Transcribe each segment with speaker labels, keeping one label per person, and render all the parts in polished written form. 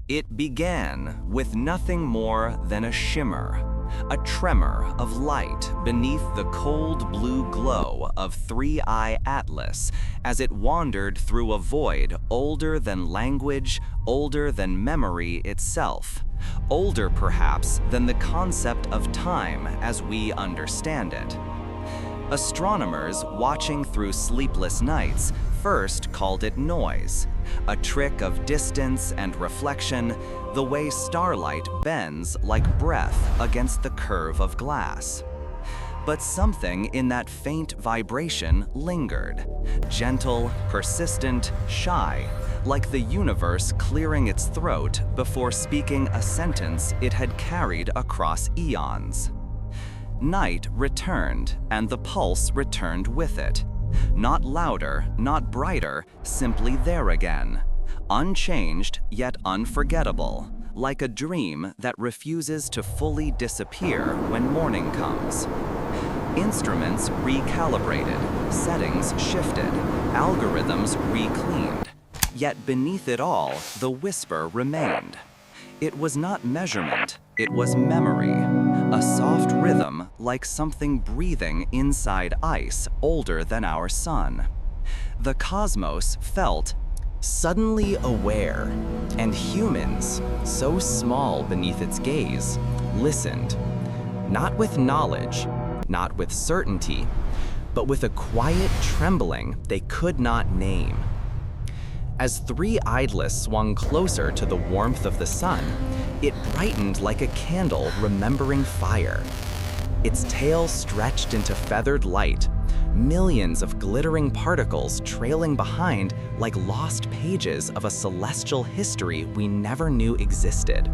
Speaker 1: It began with nothing more than a shimmer, a tremor of light beneath the cold blue glow of 3I Atlas as it wandered through a void older than language, older than memory itself, older perhaps than the concept of time as we understand it. Astronomers watching through sleepless nights first called it noise, a trick of distance and reflection, the way starlight bends like breath against the curve of glass. But something in that faint vibration lingered, gentle, persistent, shy, like the universe clearing its throat before speaking a sentence it had carried across eons. Night returned, and the pulse returned with it. Not louder, not brighter, simply there again. Unchanged, yet unforgettable, like a dream that refuses to fully disappear when morning comes. Instruments recalibrated, settings shifted, algorithms recleaned. Yet beneath it all, the whisper remained. It was not measurement, it was memory. A soft rhythm like something breathing inside ice older than our sun. The cosmos felt suddenly aware, and humans, so small beneath its gaze, listened. Not with knowledge, not with certainty, but with a quiet trembling they could not name. As 3I Atlas swung closer to the warmth of the sun, it brightened like a candle remembering fire. Its tail stretched into feathered light, millions of glittering particles trailing behind like lost pages of a celestial history we never knew existed.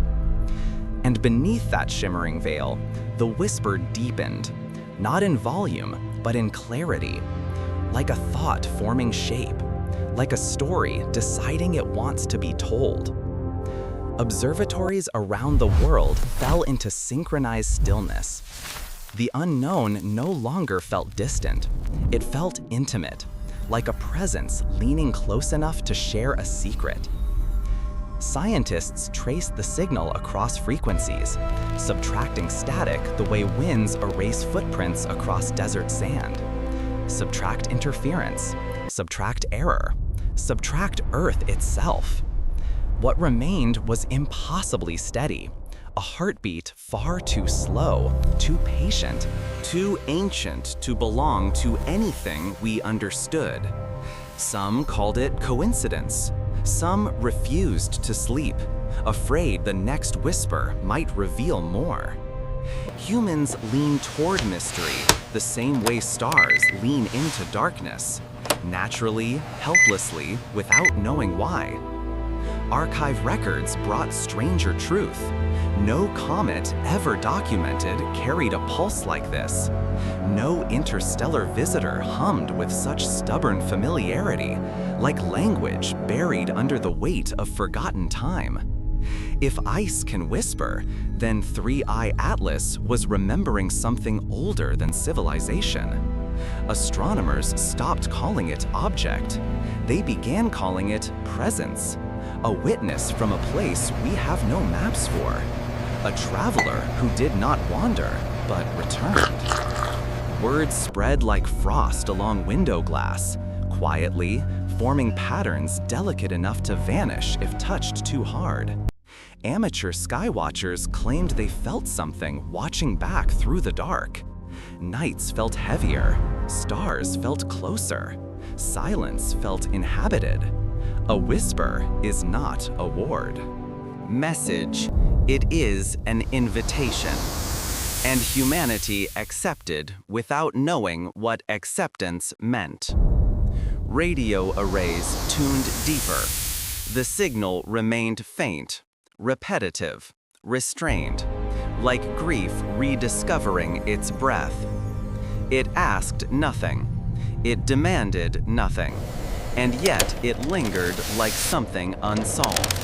Speaker 1: And beneath that shimmering veil, the whisper deepened, not in volume, but in clarity, like a thought forming shape, like a story deciding it wants to be told. Observatories around the world fell into synchronized stillness. The unknown no longer felt distant. It felt intimate, like a presence leaning close enough to share a secret. Scientists traced the signal across frequencies, subtracting static the way winds erase footprints across desert sand. Subtract interference, subtract error, subtract Earth itself. What remained was impossibly steady, a heartbeat far too slow, too patient, too ancient to belong to anything we understood. Some called it coincidence. Some refused to sleep, afraid the next whisper might reveal more. Humans lean toward mystery the same way stars lean into darkness, naturally, helplessly, without knowing why. Archive records brought stranger truth. No comet ever documented carried a pulse like this. No interstellar visitor hummed with such stubborn familiarity, like language buried under the weight of forgotten time. If ice can whisper, then 3I Atlas was remembering something older than civilization. Astronomers stopped calling it object. They began calling it presence, a witness from a place we have no maps for, a traveler who did not wander, but returned. Words spread like frost along window glass, quietly, forming patterns delicate enough to vanish if touched too hard. Amateur skywatchers claimed they felt something watching back through the dark. Nights felt heavier, stars felt closer, silence felt inhabited. A whisper is not a word. Message, it is an invitation. And humanity accepted without knowing what acceptance meant. Radio arrays tuned deeper. The signal remained faint, repetitive, restrained, like grief rediscovering its breath. It asked nothing. It demanded nothing. And yet it lingered like something unsolved.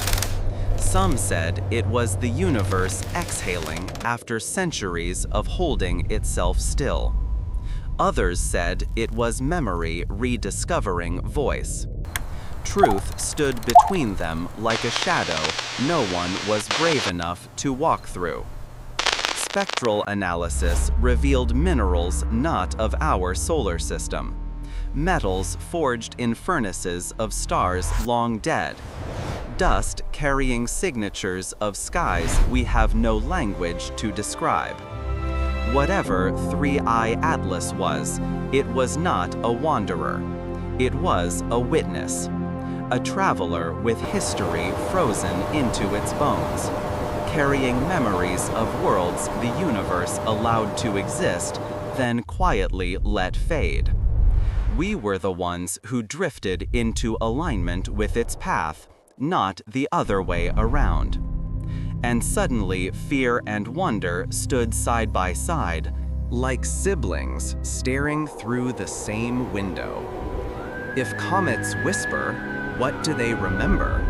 Speaker 1: Some said it was the universe exhaling after centuries of holding itself still. Others said it was memory rediscovering voice. Truth stood between them like a shadow no one was brave enough to walk through. Spectral analysis revealed minerals not of our solar system, metals forged in furnaces of stars long dead, dust carrying signatures of skies we have no language to describe. Whatever 3I Atlas was, it was not a wanderer. It was a witness, a traveler with history frozen into its bones, carrying memories of worlds the universe allowed to exist, then quietly let fade. We were the ones who drifted into alignment with its path, not the other way around. And suddenly, fear and wonder stood side by side, like siblings staring through the same window. If comets whisper, what do they remember?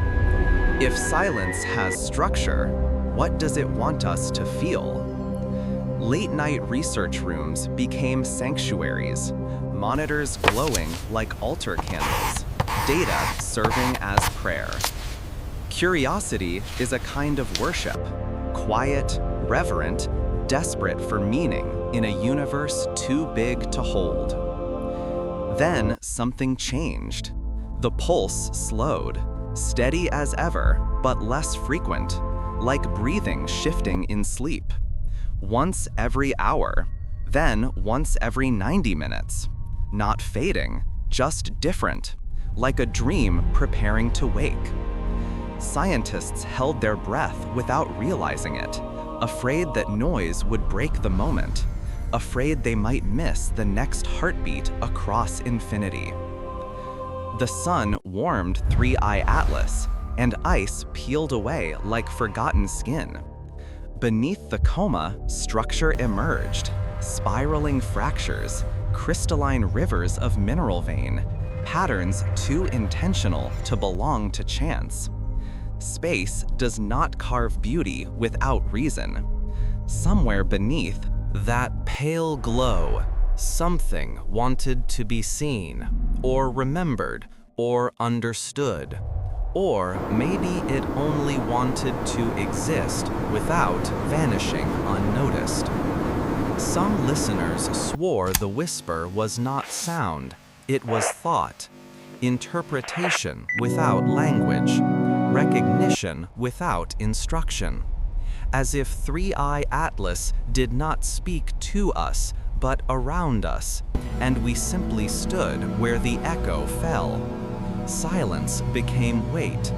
Speaker 1: If silence has structure, what does it want us to feel? Late-night research rooms became sanctuaries, monitors glowing like altar candles, data serving as prayer. Curiosity is a kind of worship, quiet, reverent, desperate for meaning in a universe too big to hold. Then something changed. The pulse slowed, steady as ever, but less frequent, like breathing shifting in sleep. Once every hour, then once every 90 minutes. Not fading, just different, like a dream preparing to wake. Scientists held their breath without realizing it, afraid that noise would break the moment, afraid they might miss the next heartbeat across infinity. The sun warmed 3I Atlas, and ice peeled away like forgotten skin. Beneath the coma, structure emerged, spiraling fractures, crystalline rivers of mineral vein, patterns too intentional to belong to chance. Space does not carve beauty without reason. Somewhere beneath that pale glow, something wanted to be seen, or remembered, or understood. Or maybe it only wanted to exist without vanishing unnoticed. Some listeners swore the whisper was not sound, it was thought, interpretation without language, recognition without instruction, as if 3I Atlas did not speak to us, but around us, and we simply stood where the echo fell. Silence became weight,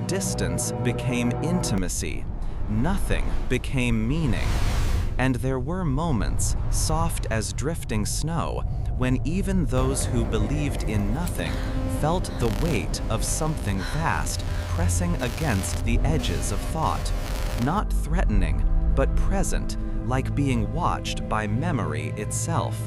Speaker 1: distance became intimacy, nothing became meaning. And there were moments, soft as drifting snow, when even those who believed in nothing felt the weight of something vast pressing against the edges of thought, not threatening, but present, like being watched by memory itself.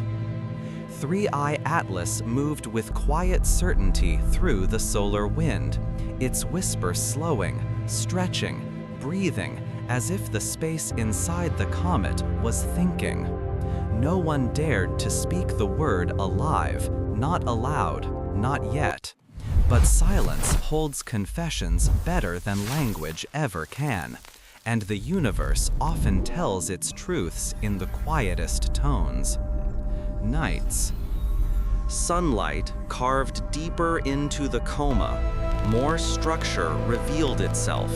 Speaker 1: 3I Atlas moved with quiet certainty through the solar wind, its whisper slowing, stretching, breathing, as if the space inside the comet was thinking. No one dared to speak the word alive, not aloud, not yet. But silence holds confessions better than language ever can, and the universe often tells its truths in the quietest tones. Nights. Sunlight carved deeper into the coma. More structure revealed itself.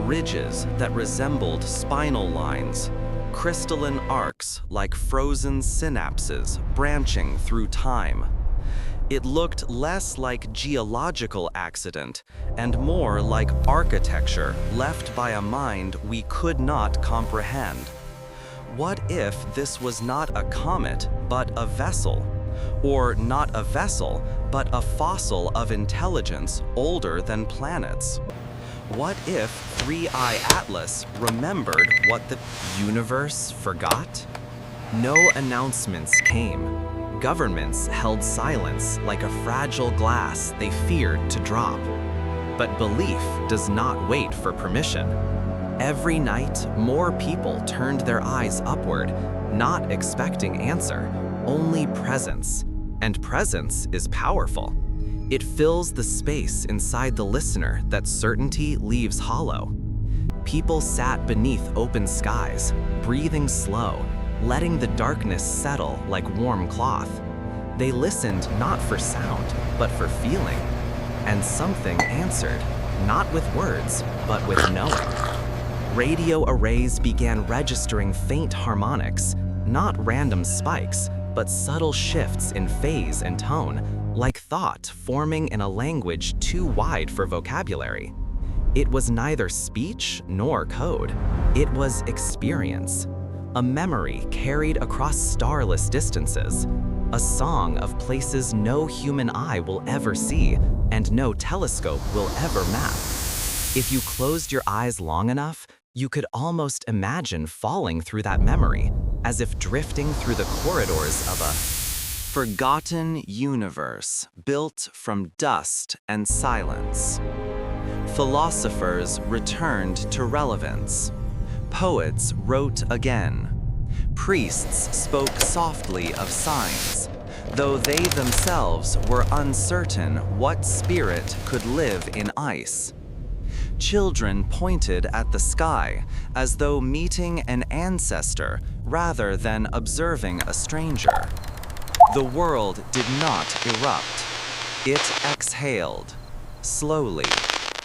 Speaker 1: Ridges that resembled spinal lines. Crystalline arcs like frozen synapses branching through time. It looked less like geological accident and more like architecture left by a mind we could not comprehend. What if this was not a comet, but a vessel? Or not a vessel, but a fossil of intelligence older than planets? What if 3I Atlas remembered what the universe forgot? No announcements came. Governments held silence like a fragile glass they feared to drop. But belief does not wait for permission. Every night, more people turned their eyes upward, not expecting answer, only presence. And presence is powerful. It fills the space inside the listener that certainty leaves hollow. People sat beneath open skies, breathing slow, letting the darkness settle like warm cloth. They listened not for sound, but for feeling. And something answered, not with words, but with knowing. Radio arrays began registering faint harmonics, not random spikes, but subtle shifts in phase and tone, like thought forming in a language too wide for vocabulary. It was neither speech nor code. It was experience. A memory carried across starless distances. A song of places no human eye will ever see and no telescope will ever map. If you closed your eyes long enough, you could almost imagine falling through that memory, as if drifting through the corridors of a forgotten universe built from dust and silence. Philosophers returned to relevance. Poets wrote again. Priests spoke softly of signs, though they themselves were uncertain what spirit could live in ice. Children pointed at the sky as though meeting an ancestor rather than observing a stranger. The world did not erupt. It exhaled, slowly,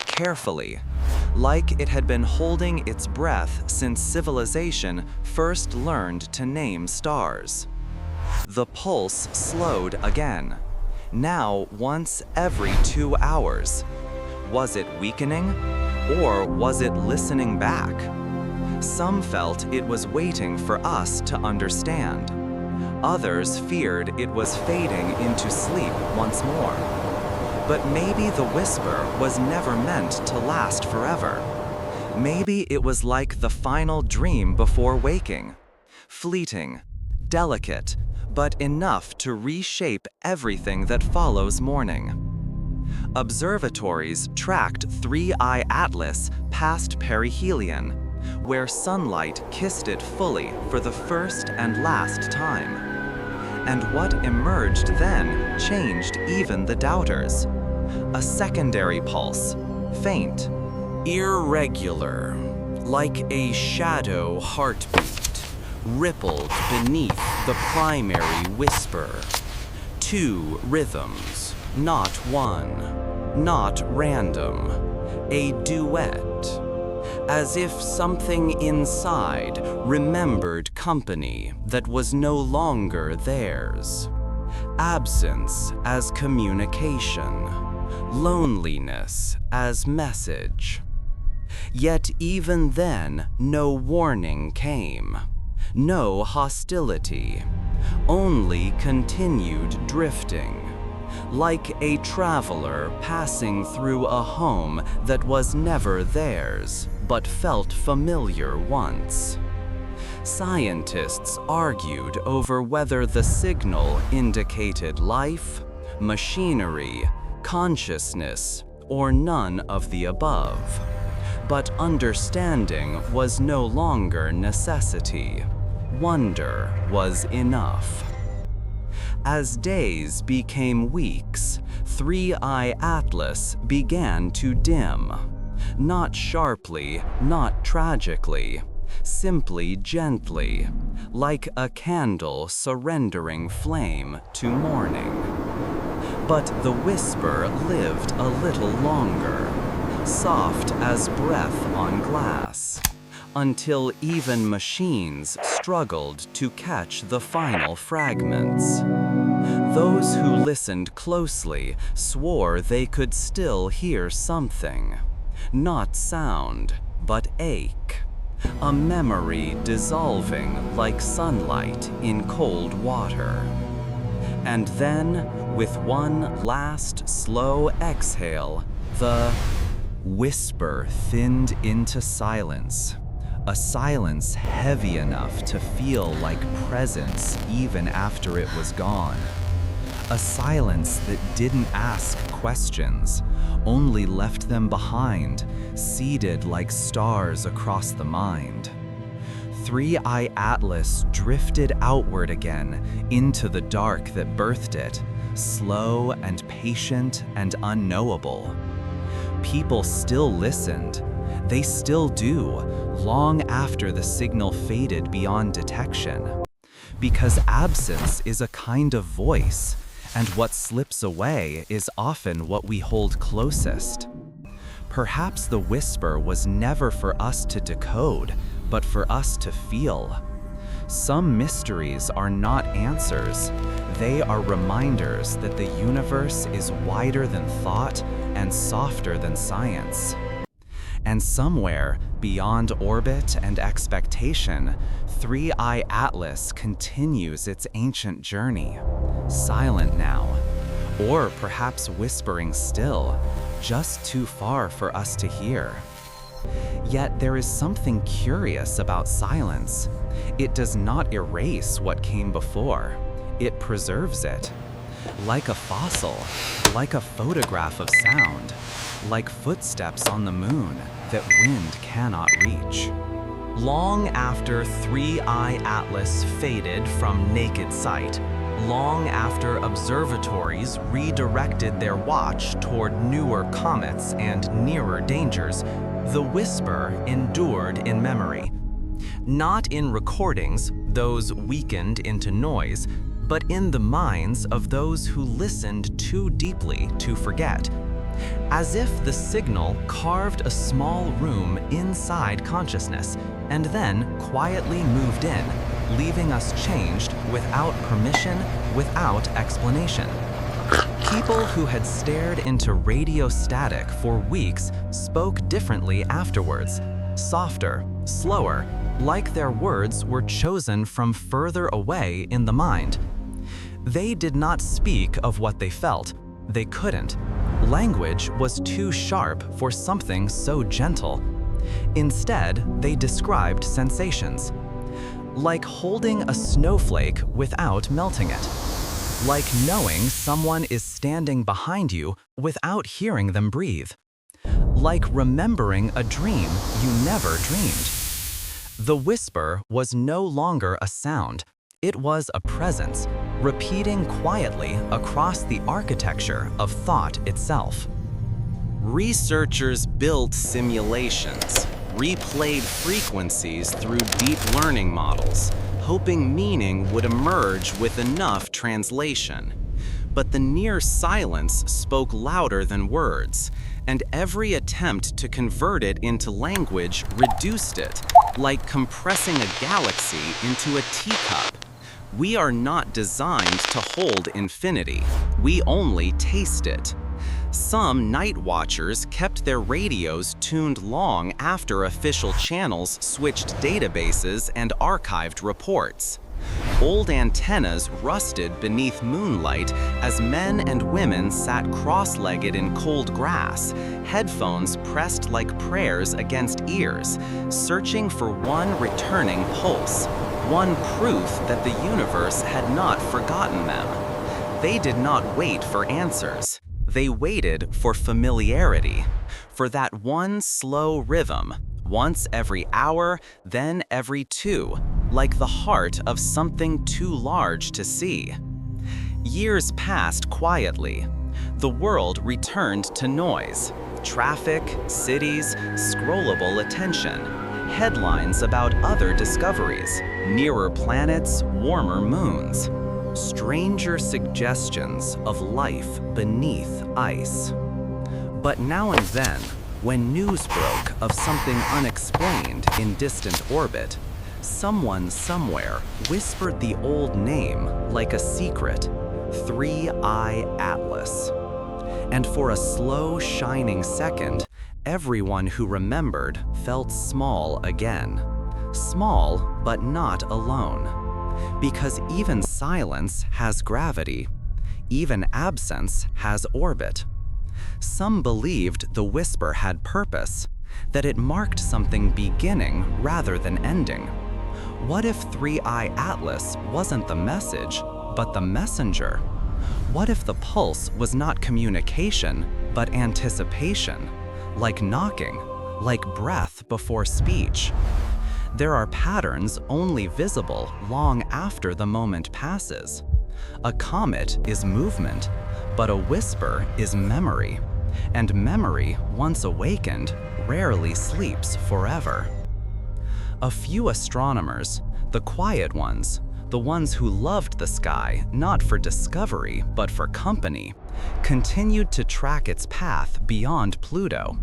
Speaker 1: carefully, like it had been holding its breath since civilization first learned to name stars. The pulse slowed again, now once every 2 hours. Was it weakening, or was it listening back? Some felt it was waiting for us to understand. Others feared it was fading into sleep once more. But maybe the whisper was never meant to last forever. Maybe it was like the final dream before waking. Fleeting, delicate, but enough to reshape everything that follows morning. Observatories tracked 3I Atlas past perihelion, where sunlight kissed it fully for the first and last time. And what emerged then changed even the doubters. A secondary pulse, faint, irregular, like a shadow heartbeat, rippled beneath the primary whisper. 2 rhythms, not one, not random, a duet. As if something inside remembered company that was no longer theirs. Absence as communication, loneliness as message. Yet even then, no warning came, no hostility, only continued drifting. Like a traveler passing through a home that was never theirs, but felt familiar once. Scientists argued over whether the signal indicated life, machinery, consciousness, or none of the above. But understanding was no longer necessity. Wonder was enough. As days became weeks, 3I Atlas began to dim. Not sharply, not tragically, simply gently, like a candle surrendering flame to morning. But the whisper lived a little longer, soft as breath on glass, until even machines struggled to catch the final fragments. Those who listened closely swore they could still hear something. Not sound, but ache. A memory dissolving like sunlight in cold water. And then, with one last slow exhale, the whisper thinned into silence. A silence heavy enough to feel like presence even after it was gone. A silence that didn't ask questions, only left them behind, seated like stars across the mind. 3I Atlas drifted outward again into the dark that birthed it, slow and patient and unknowable. People still listened. They still do, long after the signal faded beyond detection. Because absence is a kind of voice, and what slips away is often what we hold closest. Perhaps the whisper was never for us to decode, but for us to feel. Some mysteries are not answers. They are reminders that the universe is wider than thought and softer than science. And somewhere, beyond orbit and expectation, 3I Atlas continues its ancient journey, silent now, or perhaps whispering still, just too far for us to hear. Yet there is something curious about silence. It does not erase what came before. It preserves it. Like a fossil, like a photograph of sound, like footsteps on the moon that wind cannot reach. Long after 3I Atlas faded from naked sight, long after observatories redirected their watch toward newer comets and nearer dangers, the whisper endured in memory. Not in recordings, those weakened into noise, but in the minds of those who listened too deeply to forget. As if the signal carved a small room inside consciousness and then quietly moved in, leaving us changed without permission, without explanation. People who had stared into radio static for weeks spoke differently afterwards, softer, slower, like their words were chosen from further away in the mind. They did not speak of what they felt. They couldn't. Language was too sharp for something so gentle. Instead, they described sensations. Like holding a snowflake without melting it. Like knowing someone is standing behind you without hearing them breathe. Like remembering a dream you never dreamed. The whisper was no longer a sound. It was a presence, repeating quietly across the architecture of thought itself. Researchers built simulations, replayed frequencies through deep learning models, hoping meaning would emerge with enough translation. But the near silence spoke louder than words, and every attempt to convert it into language reduced it, like compressing a galaxy into a teacup. We are not designed to hold infinity. We only taste it. Some night watchers kept their radios tuned long after official channels switched databases and archived reports. Old antennas rusted beneath moonlight as men and women sat cross-legged in cold grass, headphones pressed like prayers against ears, searching for one returning pulse, one proof that the universe had not forgotten them. They did not wait for answers. They waited for familiarity, for that one slow rhythm, once every hour, then every two, like the heart of something too large to see. Years passed quietly. The world returned to noise. Traffic, cities, scrollable attention, headlines about other discoveries, nearer planets, warmer moons, stranger suggestions of life beneath ice. But now and then, when news broke of something unexplained in distant orbit, someone somewhere whispered the old name like a secret, 3I Atlas. And for a slow, shining second, everyone who remembered felt small again. Small, but not alone. Because even silence has gravity. Even absence has orbit. Some believed the whisper had purpose, that it marked something beginning rather than ending. What if 3I Atlas wasn't the message, but the messenger? What if the pulse was not communication, but anticipation? Like knocking, like breath before speech. There are patterns only visible long after the moment passes. A comet is movement, but a whisper is memory. And memory, once awakened, rarely sleeps forever. A few astronomers, the quiet ones, the ones who loved the sky not for discovery but for company, continued to track its path beyond Pluto,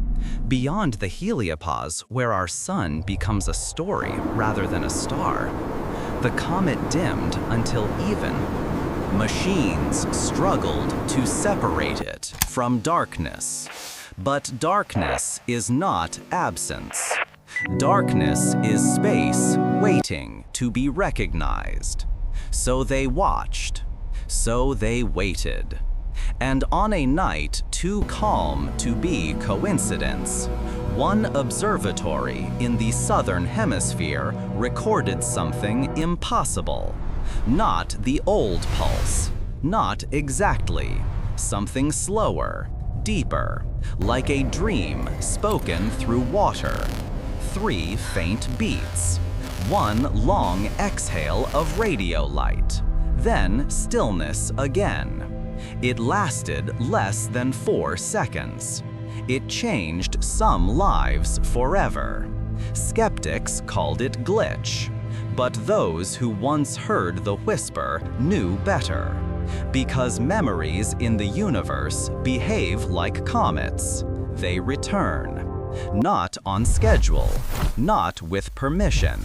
Speaker 1: beyond the heliopause where our sun becomes a story rather than a star. The comet dimmed until even machines struggled to separate it from darkness. But darkness is not absence. Darkness is space waiting to be recognized. So they watched. So they waited. And on a night too calm to be coincidence, one observatory in the southern hemisphere recorded something impossible. Not the old pulse, not exactly. Something slower, deeper, like a dream spoken through water. 3 faint beats, 1 long exhale of radio light, then stillness again. It lasted less than 4 seconds. It changed some lives forever. Skeptics called it glitch, but those who once heard the whisper knew better, because memories in the universe behave like comets. They return. Not on schedule, not with permission,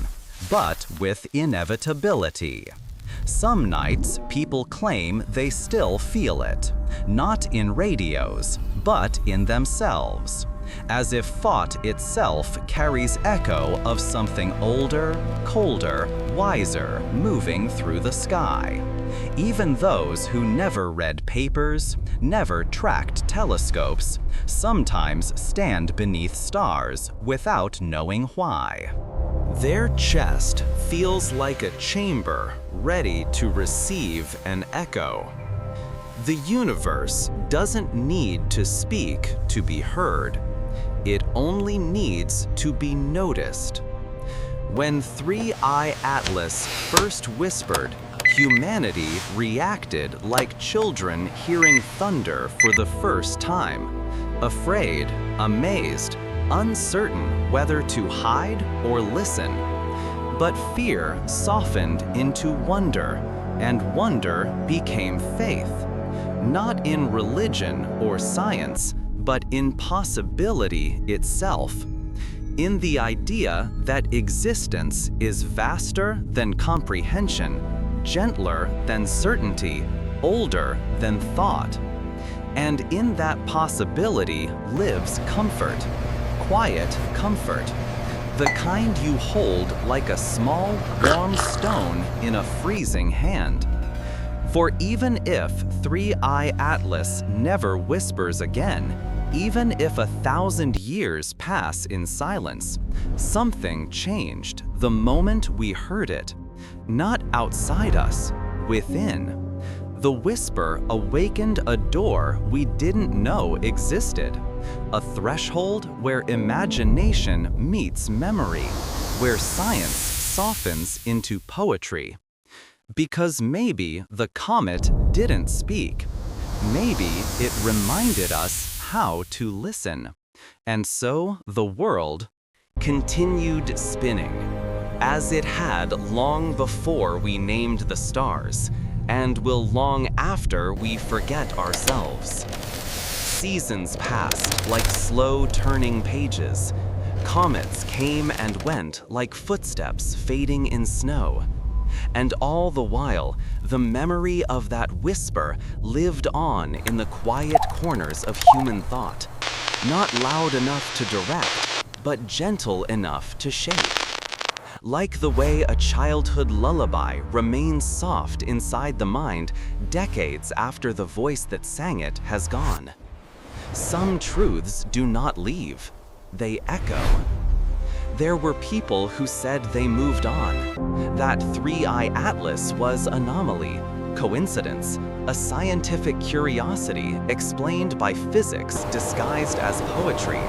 Speaker 1: but with inevitability. Some nights people claim they still feel it, not in radios, but in themselves, as if thought itself carries echo of something older, colder, wiser moving through the sky. Even those who never read papers, never tracked telescopes, sometimes stand beneath stars without knowing why. Their chest feels like a chamber ready to receive an echo. The universe doesn't need to speak to be heard. It only needs to be noticed. When 3I Atlas first whispered, humanity reacted like children hearing thunder for the first time, afraid, amazed, uncertain whether to hide or listen. But fear softened into wonder, and wonder became faith, not in religion or science, but in possibility itself, in the idea that existence is vaster than comprehension, gentler than certainty, older than thought. And in that possibility lives comfort, quiet comfort, the kind you hold like a small, warm stone in a freezing hand. For even if 3I Atlas never whispers again, even if 1,000 years pass in silence, something changed the moment we heard it. Not outside us, within. The whisper awakened a door we didn't know existed, a threshold where imagination meets memory, where science softens into poetry. Because maybe the comet didn't speak. Maybe it reminded us how to listen. And so the world continued spinning, as it had long before we named the stars, and will long after we forget ourselves. Seasons passed like slow turning pages. Comets came and went like footsteps fading in snow. And all the while, the memory of that whisper lived on in the quiet corners of human thought, not loud enough to direct, but gentle enough to shape. Like the way a childhood lullaby remains soft inside the mind decades after the voice that sang it has gone. Some truths do not leave, they echo. There were people who said they moved on, that 3I Atlas was anomaly, coincidence, a scientific curiosity explained by physics disguised as poetry.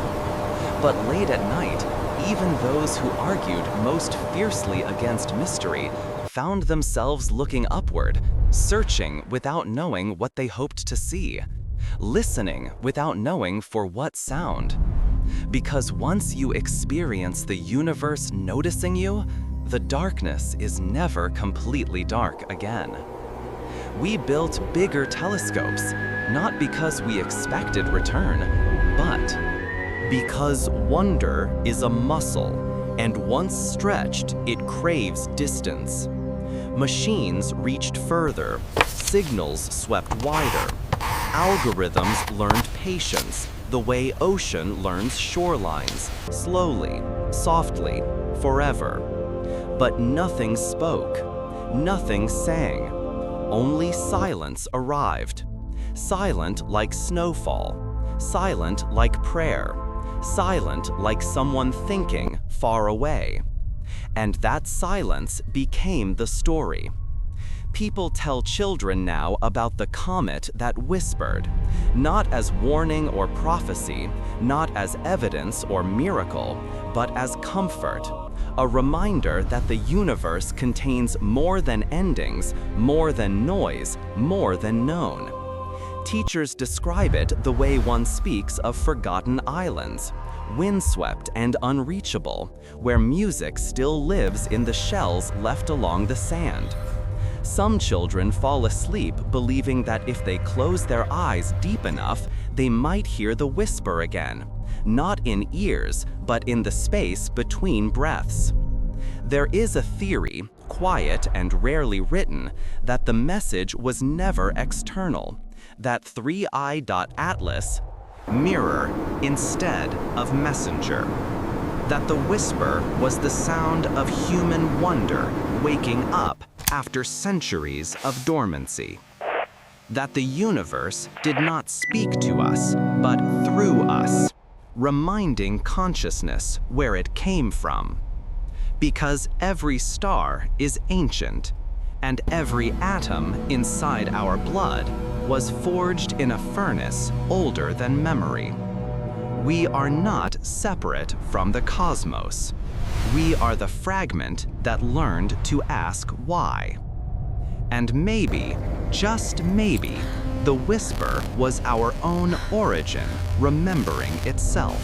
Speaker 1: But late at night, even those who argued most fiercely against mystery found themselves looking upward, searching without knowing what they hoped to see, listening without knowing for what sound. Because once you experience the universe noticing you, the darkness is never completely dark again. We built bigger telescopes, not because we expected return, but because wonder is a muscle, and once stretched, it craves distance. Machines reached further, signals swept wider, algorithms learned patience, the way ocean learns shorelines, slowly, softly, forever. But nothing spoke, nothing sang. Only silence arrived. Silent like snowfall, silent like prayer, silent like someone thinking far away. And that silence became the story. People tell children now about the comet that whispered, not as warning or prophecy, not as evidence or miracle, but as comfort, a reminder that the universe contains more than endings, more than noise, more than known. Teachers describe it the way one speaks of forgotten islands, windswept and unreachable, where music still lives in the shells left along the sand. Some children fall asleep believing that if they close their eyes deep enough, they might hear the whisper again, not in ears, but in the space between breaths. There is a theory, quiet and rarely written, that the message was never external, that 3i.atlas, mirror instead of messenger, that the whisper was the sound of human wonder waking up after centuries of dormancy, that the universe did not speak to us, but through us, reminding consciousness where it came from. Because every star is ancient, and every atom inside our blood was forged in a furnace older than memory. We are not separate from the cosmos. We are the fragment that learned to ask why. And maybe, just maybe, the whisper was our own origin remembering itself.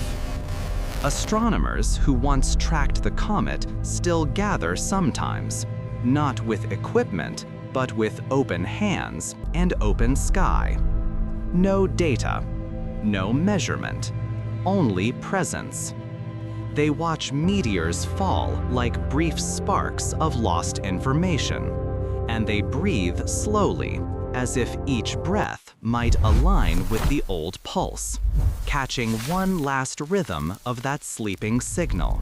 Speaker 1: Astronomers who once tracked the comet still gather sometimes, not with equipment, but with open hands and open sky. No data, no measurement, only presence. They watch meteors fall like brief sparks of lost information, and they breathe slowly, as if each breath might align with the old pulse, catching one last rhythm of that sleeping signal.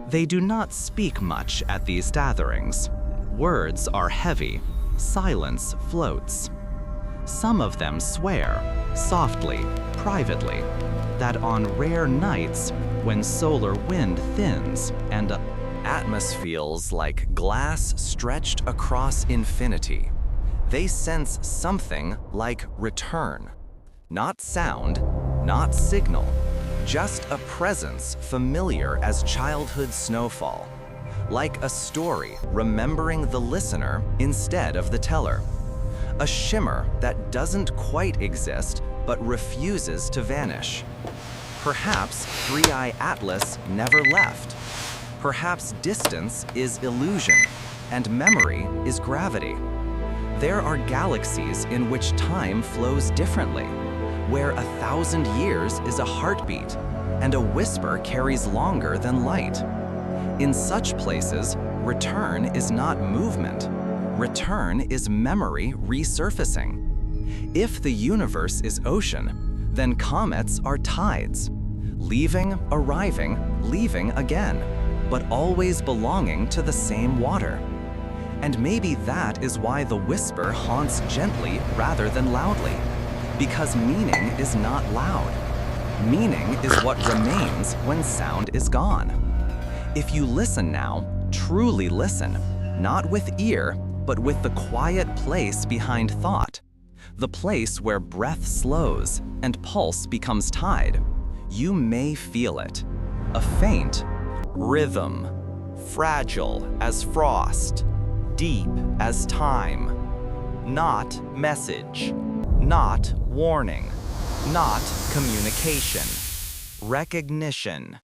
Speaker 1: They do not speak much at these gatherings. Words are heavy, silence floats. Some of them swear, softly, privately, that on rare nights, when solar wind thins and atmosphere feels like glass stretched across infinity, they sense something like return. Not sound, not signal, just a presence familiar as childhood snowfall. Like a story remembering the listener instead of the teller. A shimmer that doesn't quite exist but refuses to vanish. Perhaps 3i Atlas never left. Perhaps distance is illusion and memory is gravity. There are galaxies in which time flows differently, where 1,000 years is a heartbeat and a whisper carries longer than light. In such places, return is not movement. Return is memory resurfacing. If the universe is ocean, then comets are tides, leaving, arriving, leaving again, but always belonging to the same water. And maybe that is why the whisper haunts gently rather than loudly, because meaning is not loud. Meaning is what remains when sound is gone. If you listen now, truly listen, not with ear, but with the quiet place behind thought, the place where breath slows and pulse becomes tide, you may feel it, a faint rhythm, fragile as frost, deep as time, not message, not warning, not communication. Recognition.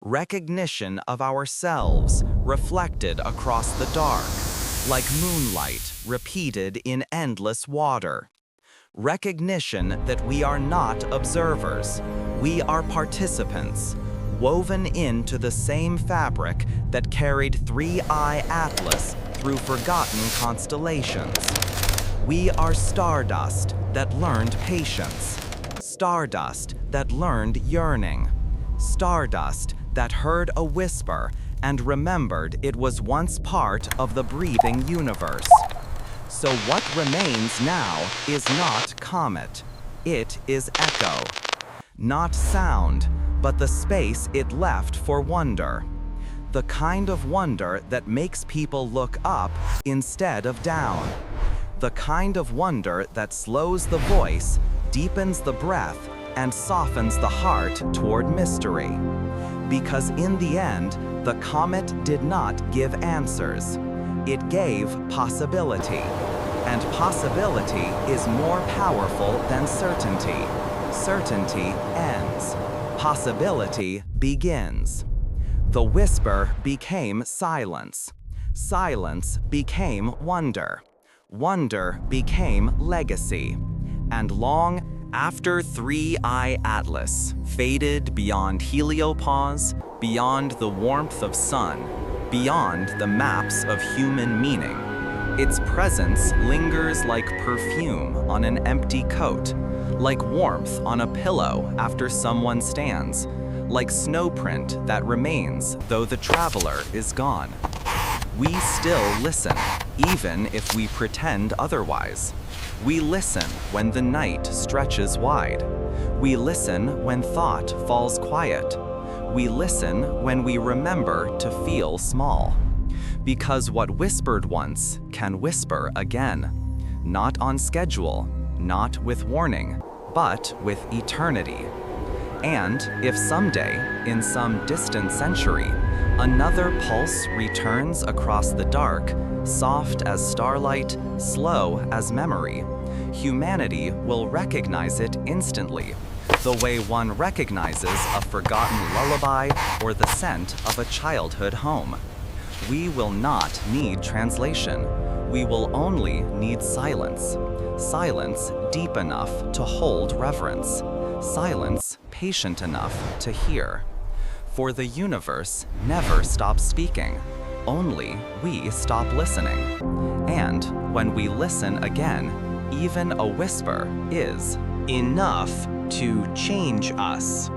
Speaker 1: Recognition of ourselves reflected across the dark, like moonlight repeated in endless water. Recognition that we are not observers, we are participants, woven into the same fabric that carried 3i Atlas through forgotten constellations. We are stardust that learned patience, stardust that learned yearning, stardust that heard a whisper and remembered it was once part of the breathing universe. So what remains now is not comet, it is echo. Not sound, but the space it left for wonder. The kind of wonder that makes people look up instead of down. The kind of wonder that slows the voice, deepens the breath, and softens the heart toward mystery. Because in the end, the comet did not give answers. It gave possibility. And possibility is more powerful than certainty. Certainty ends. Possibility begins. The whisper became silence. Silence became wonder. Wonder became legacy. And long after 3i Atlas faded beyond heliopause, beyond the warmth of sun, beyond the maps of human meaning, its presence lingers like perfume on an empty coat, like warmth on a pillow after someone stands, like snowprint that remains though the traveler is gone. We still listen, even if we pretend otherwise. We listen when the night stretches wide. We listen when thought falls quiet. We listen when we remember to feel small. Because what whispered once can whisper again. Not on schedule, not with warning, but with eternity. And if someday, in some distant century, another pulse returns across the dark, soft as starlight, slow as memory, humanity will recognize it instantly, the way one recognizes a forgotten lullaby or the scent of a childhood home. We will not need translation. We will only need silence. Silence deep enough to hold reverence. Silence patient enough to hear. For the universe never stops speaking. Only we stop listening. And when we listen again, even a whisper is enough to change us.